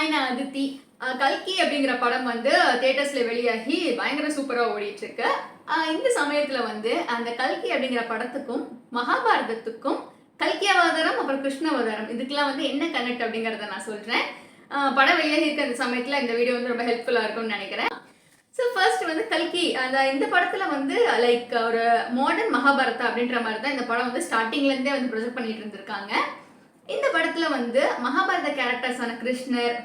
Hi நான் அதித்தி. கல்கி அப்படிங்கிற படம் வந்து தியேட்டர்ஸ்ல வெளியாகி பயங்கர சூப்பரா ஓடிட்டு இருக்கு. இந்த சமயத்துல வந்து அந்த கல்கி அப்படிங்கிற படத்துக்கும் மகாபாரதத்துக்கும் கல்கி அவதாரம் அப்புறம் கிருஷ்ண அவதாரம் இதுக்கெல்லாம் வந்து என்ன கனெக்ட் அப்படிங்கறத நான் சொல்றேன். படம் வெளியாகி இருக்க அந்த சமயத்துல இந்த வீடியோ வந்து ரொம்ப ஹெல்ப்ஃபுல்லா இருக்கும்னு நினைக்கிறேன். ஸோ ஃபர்ஸ்ட் வந்து கல்கி இந்த படத்துல வந்து லைக் ஒரு மாடர்ன் மகாபாரதா அப்படின்ற மாதிரி தான் இந்த படம் வந்து ஸ்டார்டிங்ல இருந்தே வந்து ப்ரொஜெக்ட் பண்ணிட்டு இருந்திருக்காங்க. இந்த படத்துல வந்து மகாபாரத கேரக்டர்ஸான கிருஷ்ணர்,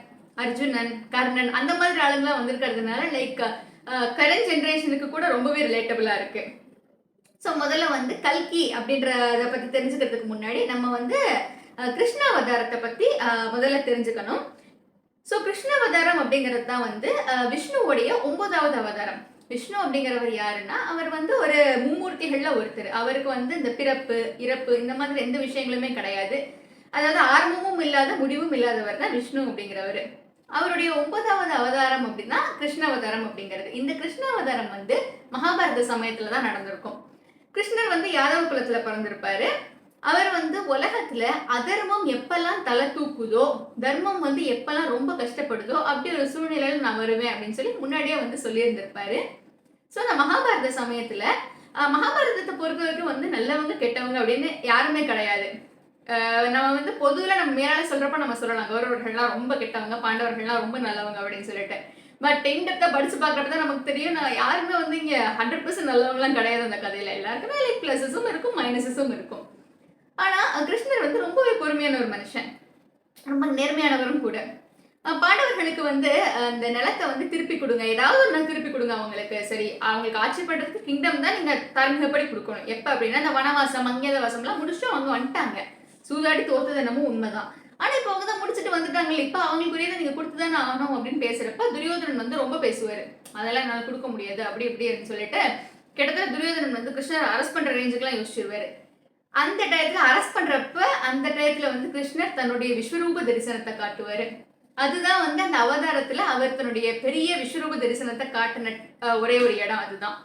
அர்ஜுனன், கர்ணன் அந்த மாதிரி ஆளுங்களாம் வந்திருக்கிறதுனால லைக் கரண்ட் ஜென்ரேஷனுக்கு கூட ரொம்பவே ரிலேட்டபிளா இருக்கு. ஸோ முதல்ல வந்து கல்கி அப்படின்றத பத்தி தெரிஞ்சுக்கிறதுக்கு முன்னாடி நம்ம வந்து கிருஷ்ண அவதாரத்தை பத்தி முதல்ல தெரிஞ்சுக்கணும். ஸோ கிருஷ்ண அவதாரம் அப்படிங்கிறது தான் வந்து விஷ்ணுவோடைய 9வது அவதாரம். விஷ்ணு அப்படிங்கிறவர் யாருன்னா அவர் வந்து ஒரு மும்மூர்த்திகள்ல ஒருத்தர். அவருக்கு வந்து இந்த பிறப்பு இறப்பு இந்த மாதிரி எந்த விஷயங்களுமே கிடையாது. அதாவது ஆரம்பமும் இல்லாத முடிவும் இல்லாதவர் தான் விஷ்ணு அப்படிங்கிறவர். அவருடைய 9வது அவதாரம் அப்படின்னா கிருஷ்ண அவதாரம் அப்படிங்கிறது. இந்த கிருஷ்ண அவதாரம் வந்து மகாபாரத சமயத்துல தான் நடந்திருக்கும். கிருஷ்ணர் வந்து யாதவ குலத்துல பிறந்திருப்பாரு. அவர் வந்து உலகத்துல அதர்மம் எப்பெல்லாம் தலை தூக்குதோ, தர்மம் வந்து எப்பெல்லாம் ரொம்ப கஷ்டப்படுதோ அப்படி ஒரு சூழ்நிலையில நான் வருவேன் அப்படின்னு சொல்லி முன்னாடியே வந்து சொல்லியிருந்திருப்பாரு. ஸோ இந்த மகாபாரத சமயத்துல மகாபாரதத்தை பொறுத்த வரைக்கும் வந்து நல்லவங்க கெட்டவங்க அப்படின்னு யாருமே கிடையாது. நம்ம வந்து பொதுவில் நம்ம மேலால சொல்றப்ப நம்ம சொல்லலாம் கௌரவர்கள்லாம் ரொம்ப கெட்டவங்க, பாண்டவர்கள்லாம் ரொம்ப நல்லவங்க அப்படின்னு சொல்லிட்டு. பட் இன்டெப்தா படிச்சு பார்க்கறது தான் நமக்கு தெரியும். நான் யாருமே வந்து இங்க 100% நல்லவங்கலாம் கிடையாது அந்த கதையில. எல்லாருக்குமே லைக் பிளஸஸும் இருக்கும் மைனஸஸும் இருக்கும். ஆனா கிருஷ்ணர் வந்து ரொம்பவே பொறுமையான ஒரு மனுஷன், ரொம்ப நேர்மையானவரும் கூட. பாண்டவர்களுக்கு வந்து அந்த நிலத்தை வந்து திருப்பி கொடுங்க, ஏதாவது ஒரு திருப்பி கொடுங்க அவங்களுக்கு. சரி, அவங்களுக்கு ஆட்சி பண்றதுக்கு கிங்டம் தான் நீங்க தார்மீகப்படி கொடுக்கணும். எப்ப அப்படின்னா இந்த வனவாசம் அங்கேத வாசம்லாம் முடிச்சுட்டு அவங்க வந்துட்டாங்க. சூதாடி தோத்தது என்னமோ உண்மைதான். ஆனா இப்ப அவங்க தான் முடிச்சுட்டு வந்துட்டாங்களே, இப்ப அவங்களுக்குரியதை நீங்க கொடுத்துதானே ஆகணும் அப்படின்னு பேசுறப்ப துரியோதனன் வந்து ரொம்ப பேசுவாரு. அதெல்லாம் என்னால கொடுக்க முடியாது அப்படி இப்படி சொல்லிட்டு கிட்டத்தட்ட துரியோதனன் வந்து கிருஷ்ணர் அரெஸ்ட் பண்ற ரேஞ்சுக்கெல்லாம் யோசிச்சிருவாரு. அந்த டயத்துல அரெஸ்ட் பண்றப்ப அந்த டயத்துல வந்து கிருஷ்ணர் தன்னுடைய விஸ்வரூப தரிசனத்தை காட்டுவாரு. அதுதான் வந்து அந்த அவதாரத்துல அவர் தன்னுடைய பெரிய விஸ்வரூப தரிசனத்தை காட்டின ஒரே ஒரு இடம் அதுதான்.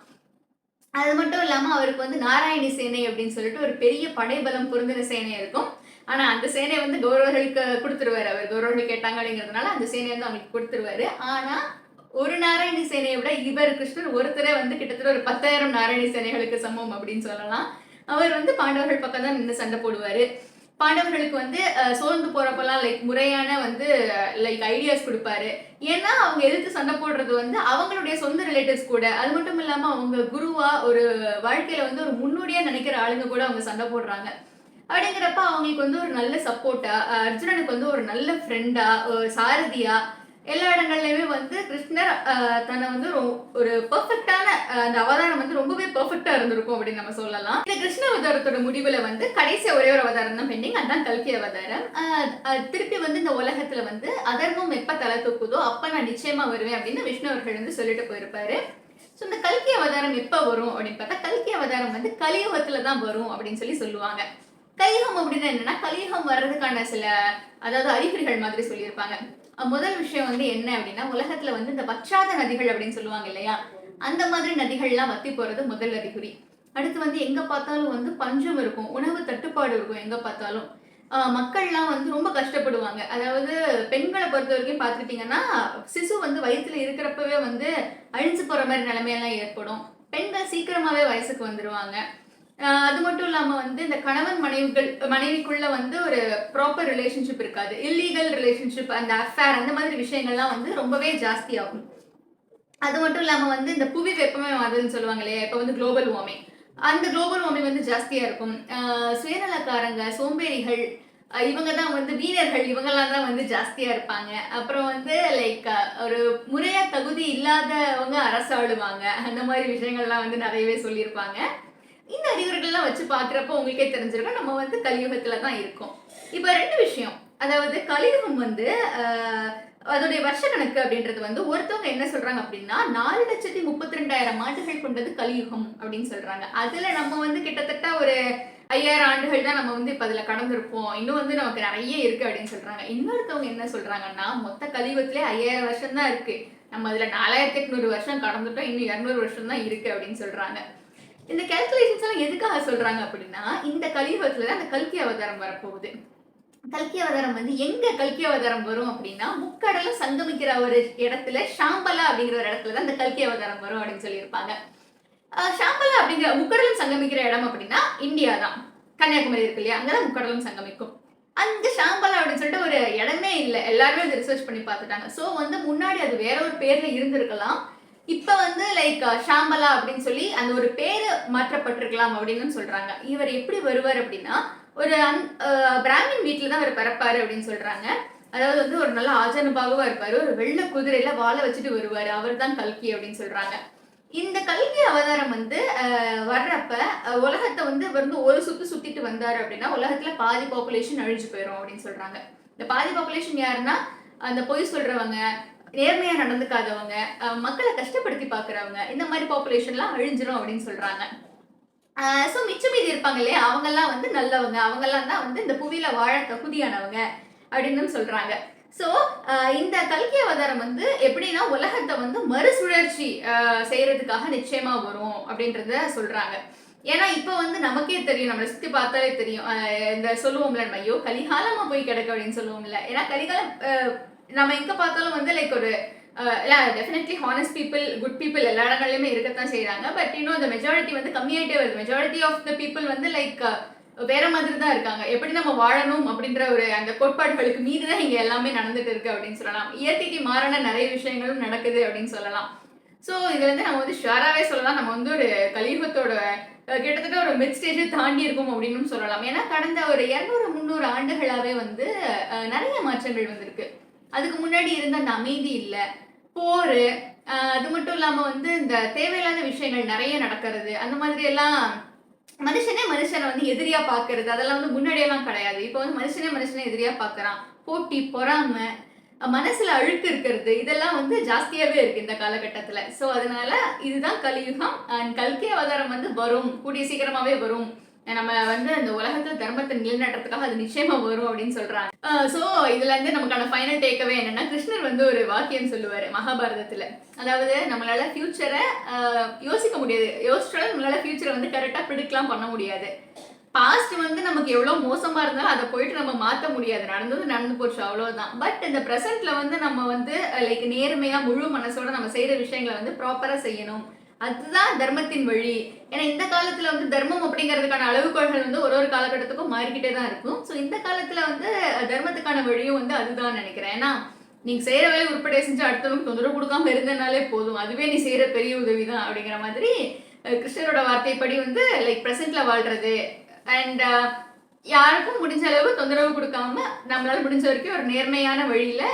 அது மட்டும் இல்லாம அவருக்கு வந்து நாராயணி சேனை அப்படின்னு சொல்லிட்டு ஒரு பெரிய படைபலம் பொருந்தின சேனை இருக்கும். ஆனா அந்த சேனை வந்து கௌரவர்களுக்கு கொடுத்துருவாரு. அவர் கௌரவர்கள் கேட்டாங்க அப்படிங்கிறதுனால அந்த சேனையை வந்து அவங்களுக்கு கொடுத்துருவாரு. ஆனா ஒரு நாராயணி சேனையை விட இவர் கிருஷ்ணர் ஒருத்தரே வந்து கிட்டத்தட்ட ஒரு 10,000 நாராயணி சேனைகளுக்கு சமம் அப்படின்னு சொல்லலாம். அவர் வந்து பாண்டவர்கள் பக்கம் தான் நின்று சண்டை போடுவாரு. பாண்டவர்களுக்கு வந்து சோர்ந்து போறப்பெல்லாம் லைக் முறையான வந்து லைக் ஐடியாஸ் கொடுப்பாரு. ஏன்னா அவங்க எதிர்த்து சண்டை போடுறது வந்து அவங்களுடைய சொந்த ரிலேட்டிவ்ஸ் கூட. அது மட்டும் இல்லாம அவங்க குருவா ஒரு வாழ்க்கையில வந்து ஒரு முன்னோடியா நினைக்கிற ஆளுங்க கூட அவங்க சண்டை போடுறாங்க. அப்படிங்கிறப்ப அவங்களுக்கு வந்து ஒரு நல்ல சப்போர்ட்டா, அர்ஜுனனுக்கு வந்து ஒரு நல்ல ஃப்ரெண்டா, ஒரு சாரதியா எல்லா இடங்கள்லயுமே வந்து கிருஷ்ணர் தன்னை வந்து ஒரு பெர்ஃபெக்டான அந்த அவதாரம் வந்து ரொம்பவே பெர்ஃபெக்டா இருந்திருக்கும் அப்படின்னு நம்ம சொல்லலாம். இந்த கிருஷ்ண அவதாரத்தோட முடிவுல வந்து கடைசி ஒரே ஒரு அவதாரம் தான் பெண்டிங், அதுதான் கல்கி அவதாரம். திருப்பி வந்து இந்த உலகத்துல வந்து அதர்மம் எப்ப தலை தூக்குதோ அப்ப நான் நிச்சயமா வருவேன் அப்படின்னு விஷ்ணு அவர்கள் வந்து சொல்லிட்டு போயிருப்பாரு. ஸோ இந்த கல்கி அவதாரம் எப்ப வரும் அப்படின்னு பார்த்தா கல்கி அவதாரம் வந்து கலியுகத்துல தான் வரும் அப்படின்னு சொல்லி சொல்லுவாங்க. கலியுகம் அப்படின்னா என்னன்னா கலியுகம் வர்றதுக்கான சில அதாவது அறிகுறிகள் மாதிரி சொல்லியிருப்பாங்க. முதல் விஷயம் வந்து என்ன அப்படின்னா உலகத்துல வந்து இந்த வற்றாத நதிகள் அப்படின்னு சொல்லுவாங்க இல்லையா, அந்த மாதிரி நதிகள்லாம் வத்தி போறது முதல் அறிகுறி. அடுத்து வந்து எங்க பார்த்தாலும் வந்து பஞ்சம் இருக்கும், உணவு தட்டுப்பாடு இருக்கும் எங்க பார்த்தாலும். மக்கள்லாம் வந்து ரொம்ப கஷ்டப்படுவாங்க. அதாவது பெண்களை பொறுத்த வரைக்கும் பார்த்துக்கிட்டிங்கன்னா சிசு வந்து வயிற்றுல இருக்கிறப்பவே வந்து அழிஞ்சு போற மாதிரி நிலைமையெல்லாம் ஏற்படும். பெண்கள் சீக்கிரமாவே வயசுக்கு வந்துருவாங்க. அது மட்டும் இல்லாம வந்து இந்த கணவன் மனைவிக்குள்ள வந்து ஒரு ப்ராப்பர் ரிலேஷன்ஷிப் இருக்காது. இல்லீகல் ரிலேஷன்ஷிப், அந்த அஃபேர் அந்த மாதிரி விஷயங்கள்லாம் வந்து ரொம்பவே ஜாஸ்தி ஆகும். அது மட்டும் இல்லாம வந்து இந்த புவி வெப்பமயமாதல்னு சொல்லுவாங்க இல்லையா, இப்ப வந்து குளோபல் வார்மிங், அந்த குளோபல் வார்மிங் வந்து ஜாஸ்தியா இருக்கும். சுயநலக்காரங்க, சோம்பேறிகள், இவங்க தான் வந்து வீரர்கள், இவங்கெல்லாம் தான் வந்து ஜாஸ்தியா இருப்பாங்க. அப்புறம் வந்து லைக் ஒரு முறையா தகுதி இல்லாதவங்க அரசாளுவாங்க. அந்த மாதிரி விஷயங்கள்லாம் வந்து நிறையவே சொல்லியிருப்பாங்க. இந்த அறிகுறிகள்லாம் வச்சு பாக்குறப்ப உங்களுக்கே தெரிஞ்சிருக்கும் நம்ம வந்து கலியுகத்துல தான் இருக்கோம். இப்ப 2 விஷயம், அதாவது கலியுகம் வந்து அதோடைய வருஷ கணக்கு அப்படின்றது வந்து ஒருத்தவங்க என்ன சொல்றாங்க அப்படின்னா 4,32,000 ஆண்டுகள் கொண்டது கலியுகம் அப்படின்னு சொல்றாங்க. அதுல நம்ம வந்து கிட்டத்தட்ட ஒரு 5,000 ஆண்டுகள் தான் நம்ம வந்து இப்ப அதுல கடந்திருப்போம், இன்னும் வந்து நமக்கு நிறைய இருக்கு அப்படின்னு சொல்றாங்க. இன்னொருத்தவங்க என்ன சொல்றாங்கன்னா மொத்த கலியுகத்திலே 5,000 வருஷம் தான் இருக்கு, நம்ம அதுல 4,800 வருஷம் கடந்துட்டோம், இன்னும் 200 வருஷம் தான் இருக்கு அப்படின்னு சொல்றாங்க. இந்த கால்குலேஷன்ஸ் எல்லாம் எதுக்காக சொல்றாங்க அப்படின்னா இந்த கலியுகத்துல தான் அந்த கல்கி அவதாரம் வரப்போகுது. கல்கி அவதாரம் வந்து எங்க கல்கி அவதாரம் வரும் அப்படின்னா, முக்கடலும் சங்கமிக்கிற ஒரு இடத்துல ஷாம்பலா அப்படிங்கிற ஒரு இடத்துல தான் இந்த கல்கி அவதாரம் வரும் அப்படின்னு சொல்லியிருப்பாங்க. ஷாம்பலா அப்படிங்கிற முக்கடலும் சங்கமிக்கிற இடம் அப்படின்னா இந்தியா தான். கன்னியாகுமரி இருக்கு இல்லையா? அங்க தான் முக்கடலும் சங்கமிக்கும். அங்க ஷாம்பலா அப்படின்னு சொல்லிட்டு ஒரு இடமே இல்ல. எல்லாருமே அத ரிசர்ச் பண்ணி பார்த்துட்டாங்க. சோ வந்து முன்னாடி அது வேற ஒரு பேர்ல இருந்திருக்கலாம். இப்ப வந்து லைக் ஷாம்பலா அப்படின்னு சொல்லி அந்த ஒரு பேரு மாற்றப்பட்டிருக்கலாம் அப்படின்னு சொல்றாங்க. இவர் எப்படி வருவார் அப்படின்னா, ஒரு பிராமின் வீட்ல தான் அவர் பிறப்பாரு அப்படின்னு சொல்றாங்க. அதாவது வந்து ஒரு நல்ல ஆஜானுபாகுவா இருப்பாரு. ஒரு வெள்ள குதிரையில வாள வச்சுட்டு வருவாரு. அவர் தான் கல்கி அப்படின்னு சொல்றாங்க. இந்த கல்கி அவதாரம் வந்து வர்றப்ப உலகத்த வந்து ஒரு சுத்து சுத்திட்டு வந்தாரு அப்படின்னா, உலகத்துல பாதி பாப்புலேஷன் அழிஞ்சு போயிரும் அப்படின்னு சொல்றாங்க. இந்த பாதி பாப்புலேஷன் யாருன்னா, அந்த பொய் சொல்றவங்க, நேர்மையா நடந்துக்காதவங்க, மக்கள கஷ்டப்படுத்தி பார்க்கிறவங்க, இந்த மாரி பாப்புலேஷன்லாம் அழிஞ்சிரும் அப்படின்னு சொல்றாங்க. சோ மிச்ச மீதி இருப்பாங்க இல்லையா? அவங்கலாம் வந்து நல்லவங்க. அவங்கலாம் தான் வந்து இந்த புவியில வாழ தகுதியானவங்க அப்படின்னு சொல்றாங்க. சோ இந்த கல்கி அவதாரம் வந்து எப்படின்னா, உலகத்த வந்து மறுசுழற்சி செய்றதுக்காக நிச்சயமா வரும் அப்படின்றத சொல்றாங்க. ஏன்னா, இப்ப வந்து நமக்கே தெரியும். நம்மள சுத்தி பார்த்தாலே தெரியும். இந்த சொல்லுவோம்ல, "ஐயோ! கலிகாலமா போய் கிடக்கு" அப்படின்னு சொல்லுவோம்ல. ஏன்னா கலிகாலம் நம்ம எங்க பார்த்தாலும் வந்து லைக் ஒரு இல்ல definitely honest people, good people எல்லா இடங்கள்லயுமே இருக்கத்தான் செய்றாங்க. பட் இன்னும் அந்த மெஜாரிட்டி வந்து கம்மியாயிட்டே வருது. மெஜாரிட்டி ஆஃப் த பீப்பிள் வந்து லைக் வேற மாதிரி தான் இருக்காங்க. எப்படி நம்ம வாழணும் அப்படின்ற ஒரு அந்த கோட்பாடுகளுக்கு மீறி தான் இங்க எல்லாமே நடந்துட்டு இருக்கு அப்படின்னு சொல்லலாம். இயற்கைக்கு மாறான நிறைய விஷயங்களும் நடக்குது அப்படின்னு சொல்லலாம். சோ இதுல இருந்து நம்ம வந்து ஷுவராவே சொல்லலாம். நம்ம வந்து ஒரு கலியுகத்தோட கிட்டத்தட்ட ஒரு மிட் ஸ்டேஜ தாண்டி இருக்கோம் அப்படின்னு சொல்லலாம். ஏன்னா கடந்த ஒரு 200, 300 ஆண்டுகளாவே வந்து நிறைய மாற்றங்கள் வந்திருக்கு. அதுக்கு முன்னாடி இருந்த அந்த அமைதி இல்ல. போரு, அது மட்டும் இல்லாம வந்து இந்த தேவையில்லாத விஷயங்கள் நெறைய நடக்கிறது. அந்த மாதிரி எல்லாம் மனுஷனே மனுஷன வந்து எதிரியா பார்க்கிறது. அதெல்லாம் வந்து முன்னாடியெல்லாம் கிடையாது. இப்ப வந்து மனுஷனே மனுஷன எதிரியா பார்க்குறான். போட்டி, பொறாமை, மனசுல அழுக்கு இருக்கிறது. இதெல்லாம் வந்து ஜாஸ்தியாவே இருக்கு இந்த காலகட்டத்துல. சோ அதனால இதுதான் கலியுகம். கல்கி அவதாரம் வந்து வரும். கூடிய சீக்கிரமாவே வரும். நம்ம வந்து அந்த உலகத்துல தர்மத்தை நிலைநாட்டுறதுக்காக அது நிச்சயமா வரும் அப்படின்னு சொல்றாங்க. சோ இதுல இருந்து நமக்கான ஃபைனல் டேக்அவே என்னன்னா, கிருஷ்ணர் வந்து ஒரு வாக்கியம் சொல்லுவாரு மகாபாரதத்துல. அதாவது நம்மளால ஃபியூச்சரை யோசிக்க முடியாது. யோசிச்சாலும் நம்மளால ஃபியூச்சரை வந்து கரெக்டா ப்ரிடிக்ட்லாம் பண்ண முடியாது. பாஸ்ட் வந்து நமக்கு எவ்வளவு மோசமா இருந்தாலும் அதை போயிட்டு நம்ம மாத்த முடியாது. நடந்தது நடந்து போச்சு அவ்வளவுதான். பட் இந்த பிரசன்ட்ல வந்து நம்ம வந்து லைக் நேர்மையா முழு மனசோட நம்ம செய்யற விஷயங்களை வந்து ப்ராப்பரா செய்யணும். அதுதான் தர்மத்தின் வழி. ஏன்னா இந்த காலத்துல வந்து தர்மம் அப்படிங்கிறதுக்கான அளவுகோல்கள் வந்து ஒரு ஒரு காலகட்டத்துக்கும் மாறிக்கிட்டே தான் இருக்கும். ஸோ இந்த காலத்துல வந்து தர்மத்துக்கான வழியும் வந்து அதுதான் நினைக்கிறேன். ஏன்னா நீங்க செய்யற வேலையை உருப்படியா செஞ்சு அடுத்தவங்களுக்கு தொந்தரவு கொடுக்காம இருந்தனாலே போதும். அதுவே நீ செய்யற பெரிய உதவிதான் அப்படிங்கிற மாதிரி கிருஷ்ணரோட வார்த்தைப்படி வந்து லைக் பிரசன்ட்ல வாழ்றது அண்ட் யாருக்கும் முடிஞ்ச அளவு தொந்தரவு கொடுக்காம நம்மளால முடிஞ்ச வரைக்கும் ஒரு நேர்மையான வழியில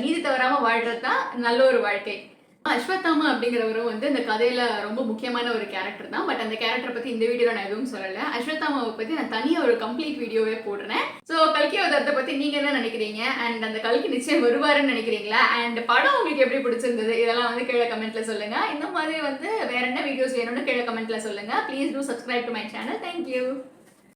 நீதி தவறாம வாழ்றது தான் நல்ல ஒரு வாழ்க்கை. அஸ்வத்தாமா அப்படிங்கிறவரும் வந்து இந்த கதையில ரொம்ப முக்கியமான ஒரு கேரக்டர் தான். பட் அந்த கேரக்டர் பத்தி இந்த வீடியோல நான் எதுவும் சொல்லல. அஸ்வத்தாமாவை பத்தி நான் தனியா ஒரு கம்ப்ளீட் வீடியோவே போடுறேன். சோ கல்கி அவதாரத்தை பத்தி நீங்க என்ன நினைக்கிறீங்க? அண்ட் அந்த கல்கி நிச்சயம் வருவாருன்னு நினைக்கிறீங்களா? அண்ட் படம் உங்களுக்கு எப்படி பிடிச்சிருந்தது? இதெல்லாம் வந்து கீழே கமெண்ட்ல சொல்லுங்க. இந்த மாதிரி வந்து வேற என்ன வீடியோஸ் வேணும்னு கீழே கமெண்ட்ல சொல்லுங்க. Please do subscribe to my channel. Thank you.